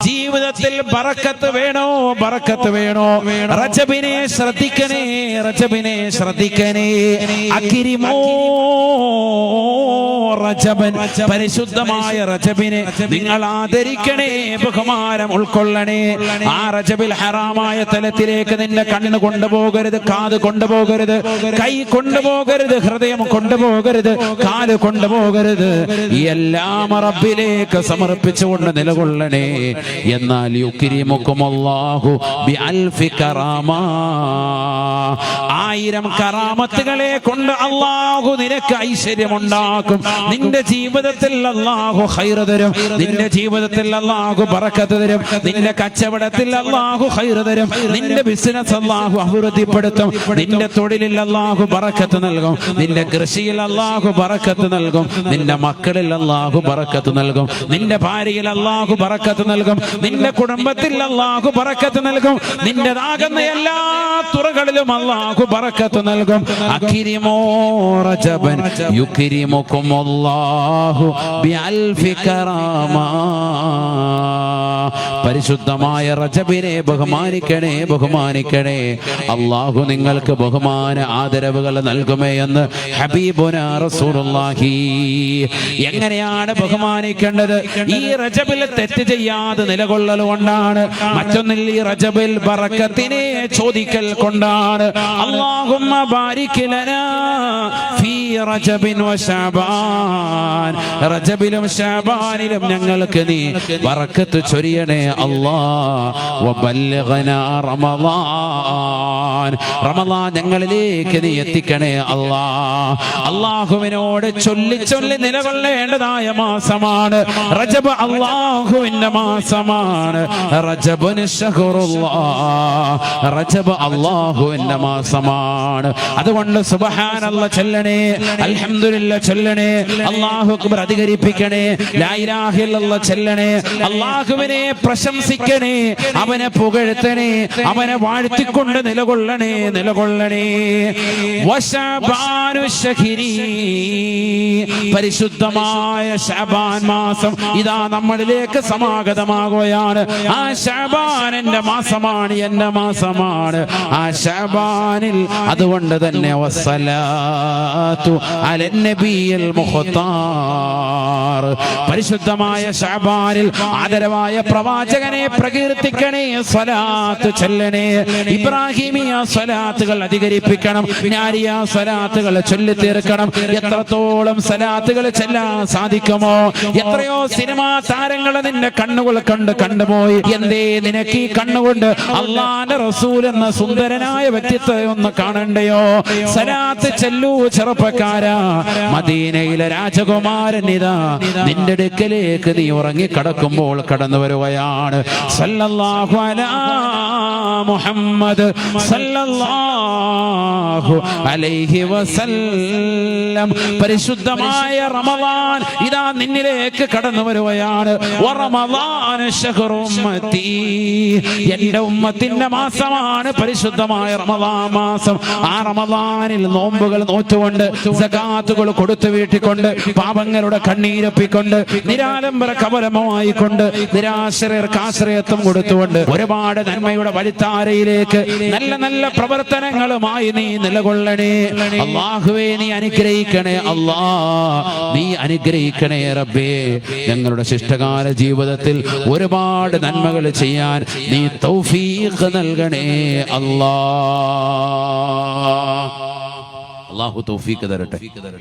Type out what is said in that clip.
ജീവിതത്തിൽ ബറക്കത്ത് വേണോ, ബറക്കത്ത് വേണോ? റജബിനെ ശ്രദ്ധിക്കണേ, റജബിനെ ശ്രദ്ധിക്കണേ. അക്രിമോ റജബൻ, പരിശുദ്ധമായ റജബിനെ നിങ്ങൾ ആദരിക്കണേ, ബഹുമാനം ഉൾക്കൊള്ളണേ. ആ റജബിൽ ഹറാമായ തലത്തിലേക്ക് നിന്റെ കണ്ണ് കൊണ്ടുപോകരുത്, കാത് കൊണ്ടുപോകരുത്, കൈ കൊണ്ടുപോകരുത്, ഹൃദയം കൊണ്ടുപോകരുത്, കാല് കൊണ്ടുപോകരുത്. എല്ലാം റബ്ബിലേക്ക് സമർപ്പിച്ചുകൊണ്ട് നിലകൊള്ളണേ. എന്നാൽ യുക്രിമുകുമുല്ലാഹു ബിഅൽഫി കറാമ, 1000 കറാമത്തുകളെ കൊണ്ട് അല്ലാഹു നിനക്ക് ഐശ്വര്യമുണ്ടാക്കും. നിന്റെ ജീവിതത്തിൽ അല്ലാഹു ഖൈർ തരും, നിന്റെ ജീവിതത്തിൽ അല്ലാഹു ബറക്കത്ത് തരും, നിന്റെ കച്ചവടത്തിൽ അല്ലാഹു ഖൈർ തരും, നിന്റെ ബിസിനസ് അല്ലാഹു അഭിവൃദ്ധിപ്പെടുത്തും, നിന്റെ തൊഴിലിൽ അല്ലാഹു ബറക്കത്ത് നൽകും, നിന്റെ കൃഷിയിൽ അല്ലാഹു ബറക്കത്ത് നൽകും, നിന്റെ മക്കളിൽ അല്ലാഹു ബറക്കത്ത് നൽകും, നിന്റെ ഭാര്യയിൽ അല്ലാഹു ബറക്കത്ത് നൽകും, നിന്റെ കുടുംബത്തിൽ അല്ലാഹു ബറക്കത്ത് നൽകും, നിന്റേതാകുന്ന എല്ലാ തുറകളിലും അല്ലാഹു ബറക്കത്ത് നൽകും. അക്രിമോ റജബൻ യുക്രിമുകുമുല്ലാഹു ബിഅൽഫി കറാമ. പരിശുദ്ധമായ റജബിനെ ബഹുമാനിക്കണേ, ബഹുമാനിക്കണേ. അല്ലാഹു നിങ്ങൾക്ക് ബഹുമാന ആദരവുകൾ നൽകുമേ എന്ന് ഹബീബുനാ റസൂലുള്ളാഹി. എങ്ങനെയാണ് ബഹുമാനിക്കേണ്ടത്? ഈ റജബിൽ തെറ്റ് ചെയ്യാതെ നിലകൊള്ളൽ കൊണ്ടാണ്. മറ്റൊന്നിൽ ഈ റജബിൽ ബറക്കത്തിനെ ചോദിക്കൽ കൊണ്ടാണ്. അല്ലാഹുമ്മ ബാരിക് ലനാ ഫീ റജബിൻ വ ശഅബാൻ, റജബിലും ശഅബാനിലും ഞങ്ങൾക്ക് നീ ബറക്കത്ത് ചൊരിയണേ അല്ലാഹ്. വബല്ലിഗ്നാ റമളാൻ, റമളാൻ ഞങ്ങളിലേക്ക് നീ എത്തിക്കണേ അല്ലാഹ്. അല്ലാഹുവിനോട് ചൊല്ലി ചൊല്ലി നിലകൊള്ളേണ്ടതായ മാസമാണ് റജബ്, അല്ലാഹുവിന്റെ മാസമാണ്. റജബുൻ ശഹറുല്ലാഹ്, റജബ് അല്ലാഹുവിന്റെ മാസമാണ്. അതുകൊണ്ട് സുബ്ഹാനല്ലാഹ് ചൊല്ലണേ, അൽഹംദുലില്ലാഹ് ചൊല്ലണേ, അല്ലാഹു അക്ബർ അധികരിപ്പിക്കണേ, ലാ ഇലാഹ ഇല്ലല്ലാഹ് ചൊല്ലണേ, അല്ലാഹുവിനെ പ്രശംസിക്കണേ, അവനെ പുകഴ്ത്തണേ, അവനെ വാഴ്ത്തിക്കൊണ്ട് നിലകൊള്ളണേ, നിലകൊള്ളണേ. വശഅബാനു ശഹരി, പരിശുദ്ധമായ ശഅബാൻ മാസം ഇതാ നമ്മളിലേക്ക് സമാഗതമാകുകയാണ്. ആ ശഅബാൻ എന്റെ മാസമാണ്, എന്റെ മാസമാണ്. ആ ശഅബാനിൽ അതുകൊണ്ട് തന്നെ വസ്സലാത്തു അലൻ നബിയിൽ മുഖ്താർ, പരിശുദ്ധമായ ശഅബാനിൽ ആദരവായ പ്രവാചകനെ പ്രകീർത്തിക്കണേ, സ്വലാത്ത് ചൊല്ലണേ. ഇബ്രാഹിമിയ സ്വലാത്തുകൾ അധികരിപ്പിക്കണം, നാരിയ സ്വലാത്തുകൾ ചൊല്ലി തീർക്കണം. എത്രത്തോളം സ്വലാത്തുകൾ ചെല്ലാൻ സാധിക്കുമോ? എത്രയോ സിനിമാ താരങ്ങളെ നിന്റെ കണ്ണുകൾ കണ്ട് കണ്ടുപോയി. എന്തേ നിനക്ക് ഈ കണ്ണുകൊണ്ട് അല്ലാഹുവിന്റെ റസൂൽ എന്ന സുന്ദരനായ വ്യക്തിത്വം ഒന്ന് കാണണ്ടയോ? സ്വലാത്ത് ചെല്ലൂ ചെറുപ്പക്കാരാ. മദീനയിലെ രാജകുമാരൻ ഇതാ നിന്റെ അടുക്കലേക്ക് നീ ഉറങ്ങി കടക്കുമ്പോൾ കടന്നു വരുകയാണ്. സല്ലല്ലാഹു അലാ മുഹമ്മദ് സല്ലല്ലാഹു അലൈഹി വസല്ലം. പരിശുദ്ധമായ റമളാൻ ഇതാ നിന്നിലേക്ക് കടന്നു വരുകയാണ്. റമളാൻ ശഹ്റു ഉമ്മത്തി, എന്റെ ഉമ്മത്തിന്റെ മാസമാണ് പരിശുദ്ധമായ റമളാൻ മാസം. ആ റമളാനിൽ നോമ്പുകൾ നോറ്റുകൊണ്ട്, സകാത്തുകൾ കൊടുത്തു വീട്ടിക്കൊണ്ട്, പാപങ്ങളുടെ കണ്ണീരൊപ്പിക്കൊണ്ട്, നിരാലംബര കവലമായിക്കൊണ്ട്, നിരാശ്രയർക്ക് ആശ്രയത്വം കൊടുത്തുകൊണ്ട്, ഒരുപാട് നന്മയുടെ വഴിത്താരയിലേക്ക് നല്ല നല്ല പ്രവർത്തനങ്ങളുമായി നീ നിലകൊള്ളണേ. അല്ലാഹുവേ നീ അനുഗ്രഹിക്കണേ, അല്ലാഹ് നീ അനുഗ്രഹിക്കണേ റബ്ബേ. ഞങ്ങളുടെ ശിഷ്ടകാല ജീവിതത്തിൽ ഒരുപാട് നന്മകൾ ചെയ്യാൻ നീ തൗഫീഖ് നൽകണേ അല്ലാഹ്. അല്ലാഹു തൗഫീഖ് തരട്ടെ.